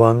1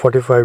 45